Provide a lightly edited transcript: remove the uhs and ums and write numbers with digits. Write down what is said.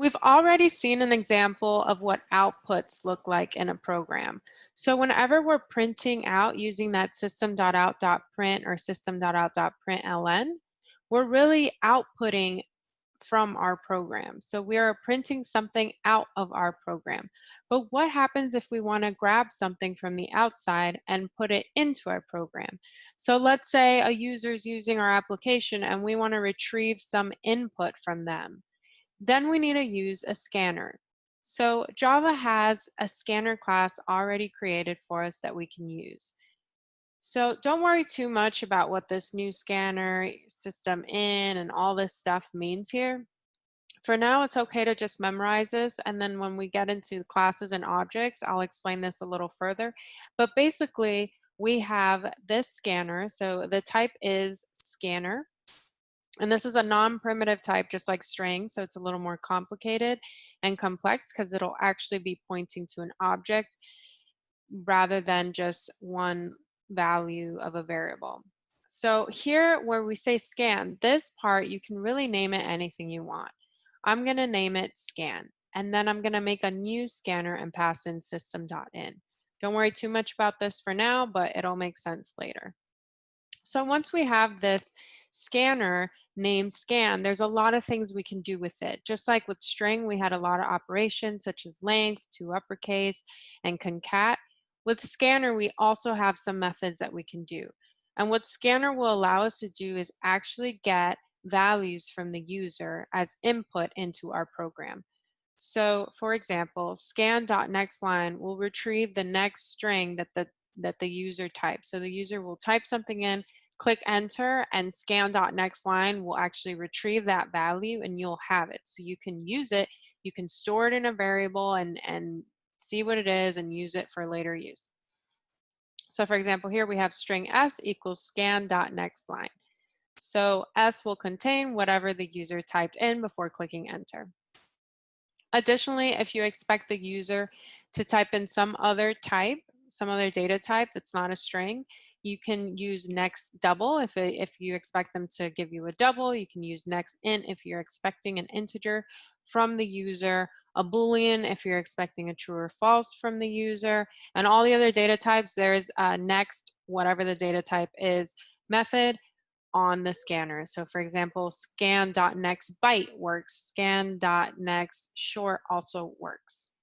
We've already seen an example of what outputs look like in a program. So whenever we're printing out using that system.out.print or system.out.println, we're really outputting from our program. So we are printing something out of our program. But what happens if we want to grab something from the outside and put it into our program? So let's say a user is using our application and we want to retrieve some input from them. Then we need to use a scanner. So Java has a scanner class already created for us that we can use. So don't worry too much about what this new scanner, system in, and all this stuff means here. For now, it's okay to just memorize this, and then when we get into the classes and objects, I'll explain this a little further. But basically, we have this scanner. So the type is scanner. And this is a non-primitive type, just like string, so it's a little more complicated and complex because it'll actually be pointing to an object rather than just one value of a variable. So here where we say scan, this part you can really name it anything you want. I'm going to name it scan, and then I'm going to make a new scanner and pass in system.in. Don't worry too much about this for now, but it'll make sense later. So once we have this scanner named scan, there's a lot of things we can do with it. Just like with string, we had a lot of operations such as length, to uppercase, and concat. With scanner, we also have some methods that we can do. And what scanner will allow us to do is actually get values from the user as input into our program. So for example, scan.nextLine will retrieve the next string that the user types. So the user will type something in, click enter, and scan.nextLine will actually retrieve that value and you'll have it. So you can use it, you can store it in a variable and see what it is and use it for later use. So for example, here we have string s equals scan.nextLine. So s will contain whatever the user typed in before clicking enter. Additionally, if you expect the user to type in some other type, some other data type that's not a string, you can use next double if you expect them to give you a double. You can use next int if you're expecting an integer from the user, a boolean if you're expecting a true or false from the user, and all the other data types. There's a next, whatever the data type is, method on the scanner. So for example, scan.nextByte works, scan.nextShort also works.